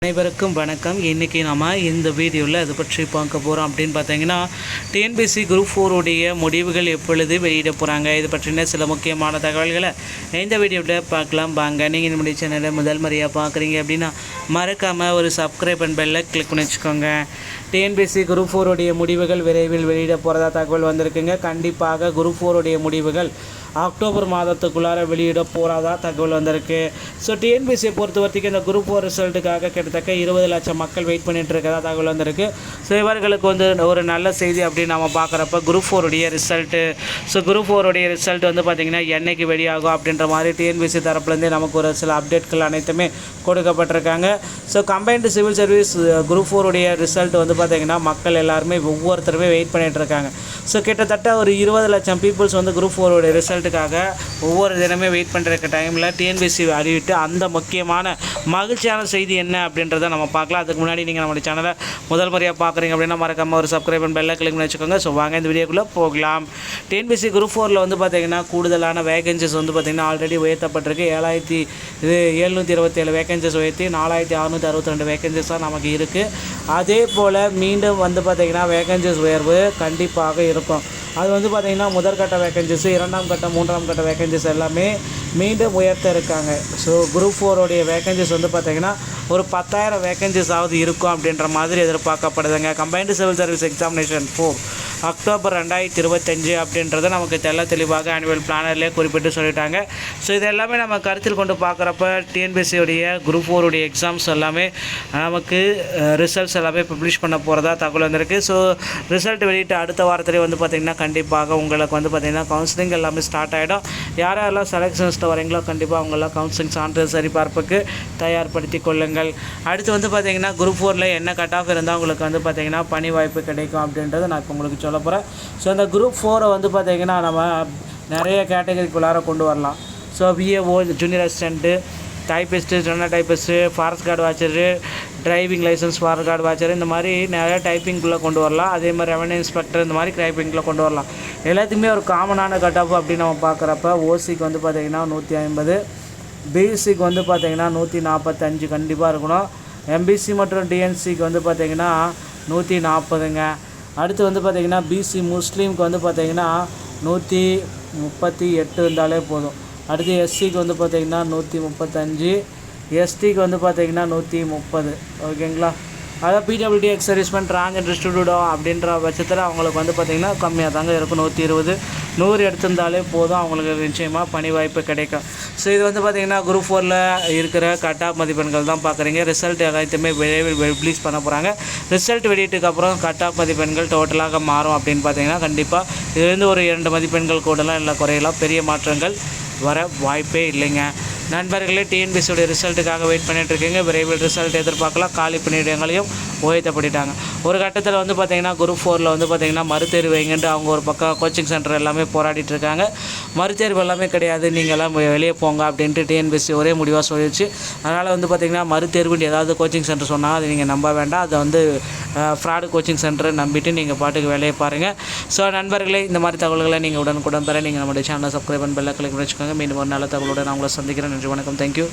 அனைவருக்கும் வணக்கம். இன்றைக்கி நம்ம இந்த வீடியோவில் அதை பற்றி பார்க்க போகிறோம் அப்படின்னு பார்த்தீங்கன்னா, டிஎன்பிஎஸ்சி குரூப் 4 உடைய முடிவுகள் எப்பொழுது வெளியிட போகிறாங்க, இது பற்றின சில முக்கியமான தகவல்களை இந்த வீடியோவில் பார்க்கலாம். வாங்க. நீங்கள் நம்முடைய சேனலை முதல் முறையாக பார்க்குறீங்க அப்படின்னா மறக்காமல் ஒரு சப்ஸ்கிரைப் அண்ட் பெல்லை கிளிக் பண்ணி வச்சுக்கோங்க. டிஎன்பிஎஸ்சி குரூப் 4 உடைய முடிவுகள் விரைவில் வெளியிட போகிறதா தகவல் வந்திருக்குங்க. கண்டிப்பாக குரூப் 4 உடைய முடிவுகள் அக்டோபர் மாதத்துக்குள்ளார வெளியிட போகிறதா தகவல் வந்திருக்கு. ஸோ டிஎன்பிஎஸ்சியை பொறுத்த வரைக்கும் இந்த குரூப் 4 ரிசல்ட்டுக்காக கிட்டத்தட்ட 20 லட்சம் மக்கள் வெயிட் பண்ணிட்டு இருக்கதா தகவல் வந்திருக்கு. ஸோ இவர்களுக்கு ஒரு நல்ல செய்தி அப்படின்னு நம்ம பார்க்குறப்ப குரூப் 4 உடைய ரிசல்ட்டு. ஸோ குரூப் 4 உடைய ரிசல்ட் பார்த்திங்கன்னா என்னைக்கு வெளியாகும் அப்படின்ற மாதிரி டிஎன்பிஎஸ்சி தரப்புலேருந்தே நமக்கு ஒரு சில அப்டேட்கள் அனைத்துமே கொடுக்கப்பட்டிருக்காங்க. So combined civil service group 4 உடைய ரிசல்ட் பார்த்திங்கன்னா மக்கள் எல்லாருமே ஒவ்வொருத்தருமே வெயிட் பண்ணிகிட்டு இருக்காங்க. ஸோ கிட்டத்தட்ட ஒரு 20 லட்சம் பீப்புள்ஸ் குரூப் 4 உடைய ரிசல்ட்டுக்காக ஒவ்வொரு தினமே வெயிட் பண்ணுற டைமில் டிஎன்பிஎஸ்சி அறிவிட்டு அந்த முக்கியமான மகிழ்ச்சியான செய்தி என்ன அப்படின்றத நம்ம பார்க்கலாம். அதுக்கு முன்னாடி நீங்கள் நம்மளுடைய சேனலை முதல் முறையாக பார்க்குறீங்க அப்படின்னா மறக்காமல் ஒரு சப்ஸ்கிரைப் அண்ட் பெல்லை கிளிக் பண்ணி வச்சுக்கோங்க. ஸோ வாங்க இந்த வீடியோக்குள்ளே போகலாம். டிஎன்பிஎஸ்சி குரூப் 4ல் பார்த்திங்கன்னா கூடுதலான வேகன்சிஸ் பார்த்திங்கன்னா ஆல்ரெடி உயர்த்தப்பட்டிருக்கு. 7,727 வேகன்சிஸ் உயர்த்தி 4,662 வேகன்சிஸாக நமக்கு இருக்குது. அதே போல் மீண்டும் பார்த்திங்கன்னா வேகன்சிஸ் உயர்வு கண்டிப்பாக இருக்கும். அது பார்த்திங்கன்னா முதற்கட்ட வேகன்சிஸ், இரண்டாம் கட்ட, மூன்றாம் கட்ட வேகன்சிஸ் எல்லாமே மீண்டும் உயர்த்த இருக்காங்க. ஸோ குரூப் 4 உடைய வேகன்சிஸ் பார்த்திங்கன்னா ஒரு 10,000 வேகன்சிஸாவது இருக்கும் அப்படின்ற மாதிரி எதிர்பார்க்கப்படுதுங்க. Combined civil service examination 4 October 2025 அப்படின்றத நமக்கு தெளிவாக ஆனுவல் பிளானர்லேயே குறிப்பிட்டு சொல்லிட்டாங்க. ஸோ இது எல்லாமே நம்ம கருத்தில் கொண்டு பார்க்குறப்ப டிஎன்பிஎஸ்சியுடைய குரூப் 4 உடைய எக்ஸாம்ஸ் எல்லாமே நமக்கு ரிசல்ட்ஸ் எல்லாமே பப்ளிஷ் பண்ண போகிறதா தகவல் வந்திருக்கு. ஸோ ரிசல்ட் வெளியிட்டு அடுத்த வாரத்திலே பார்த்திங்கன்னா கண்டிப்பாக உங்களுக்கு பார்த்திங்கன்னா கவுன்சிலிங் எல்லாமே ஸ்டார்ட் ஆகிடும். யாரெல்லாம் செலெக்ஷன்ஸ்ட்டு வரீங்களோ கண்டிப்பாக அவங்களாம் கவுன்சிலிங் சான்றிதழ் சரிபார்ப்புக்கு தயார்படுத்தி கொள்ளுங்கள். அடுத்து பார்த்திங்கன்னா குரூப் 4ல் என்ன கட் ஆஃப் இருந்தால் உங்களுக்கு பார்த்திங்கன்னா பணி வாய்ப்பு கிடைக்கும் அப்படின்றத நான் உங்களுக்கு சொல்ல போகிறேன். ஸோ இந்த குரூப் 4 பார்த்திங்கன்னா நம்ம நிறைய கேட்டகரிக்குள்ளார கொண்டு வரலாம். So VAO, junior assistant, typist, general typist, forest guard watcher, driving licence, forest guard watcher, இந்த மாதிரி நிறைய டைப்பிங்குள்ளே கொண்டு வரலாம். அதே மாதிரி ரெவன்யூ இன்ஸ்பெக்டர், இந்த மாதிரி டைப்பிங்கில் கொண்டு வரலாம். எல்லாத்துக்குமே ஒரு காமனான கட் ஆஃப் அப்படின்னு நம்ம பார்க்குறப்ப ஓசிக்கு பார்த்திங்கன்னா 150, பிசிக்கு பார்த்திங்கன்னா 145 கண்டிப்பாக இருக்கணும். எம்பிசி மற்றும் டிஎன்சிக்கு பார்த்திங்கன்னா 140ங்க. அடுத்து பார்த்திங்கன்னா பிசி முஸ்லீமுக்கு பார்த்திங்கன்னா 138 இருந்தாலே போதும். அடுத்து எஸ்சிக்கு பார்த்திங்கன்னா 135, எஸ்டிக்கு பார்த்திங்கன்னா 130. ஓகேங்களா? அதாவது பிடபிள்யூடி எக்ஸ் சர்வீஸ்மேன், டிரான்ஸ்ஜெண்டர் டிஸ்ட்ரிபியூட்டோ அப்படின்ற பட்சத்தில் அவங்களுக்கு பார்த்திங்கன்னா கம்மியாக தாங்க இருக்கும். 120, 100 எடுத்திருந்தாலே போதும், அவங்களுக்கு நிச்சயமாக பணி வாய்ப்பு கிடைக்கும். ஸோ இது பார்த்திங்கன்னா குரூப் 4ல் இருக்கிற கட் ஆஃப் மதிப்பெண்கள் தான் பார்க்குறீங்க. ரிசல்ட் எல்லாத்தையுமே விரைவில் ரிலீஸ் பண்ண போகிறாங்க. ரிசல்ட் வெளியிட்டுக்கு அப்புறம் கட் ஆஃப் மதிப்பெண்கள் டோட்டலாக மாறும் அப்படின்னு பார்த்திங்கன்னா கண்டிப்பாக இதுலேருந்து ஒரு 2 மதிப்பெண்கள் கூடலாம் இல்லை குறையலாம். பெரிய மாற்றங்கள் வர வாய்ப்பே இல்லைங்க. நண்பர்களே, டிஎன்பிஎஸ்சியோடைய ரிசல்ட்டுக்காக வெயிட் பண்ணிகிட்ருக்கீங்க. விரைவில் ரிசல்ட் எதிர்பார்க்கலாம். காலி பணியிடங்களையும் உயர்த்தப்பட்டுட்டாங்க. ஒரு கட்டத்தில் பார்த்திங்கன்னா குரூப் 4ல் பார்த்திங்கன்னா மறுதேர்வு வைங்கன்ட்டு அவங்க ஒரு பக்கம் கோச்சிங் சென்டர் எல்லாமே போராடிட்டு இருக்காங்க. மறுதேர்வு எல்லாமே கிடையாது, நீங்கள்லாம் வெளியே போங்க அப்படின்ட்டு டிஎன்பிஎஸ்சி ஒரே முடிவாக சொல்லிடுச்சு. அதனால் பார்த்திங்கன்னா மறுதேர்வுன்னு ஏதாவது கோச்சிங் சென்டர் சொன்னால் அதை நீங்கள் நம்ப வேண்டாம். அதை ஃப்ராடு கோச்சிங் சென்டரை நம்பிட்டு நீங்கள் பாட்டுக்கு வேலையை பாருங்கள். ஸோ நண்பர்களே, இந்த மாதிரி தகவல்களை நீங்கள் உடனுக்குடன் பெற நீங்கள் நம்முடைய சேனலை சப்ஸ்கிரைப் பண்ணி பெல்லை கிளிக் பண்ணி வச்சுக்கோங்க. மீண்டும் ஒரு நல்ல தகவலோடு நான் உங்களை சந்திக்கிறேன். நன்றி, வணக்கம், தேங்க்யூ.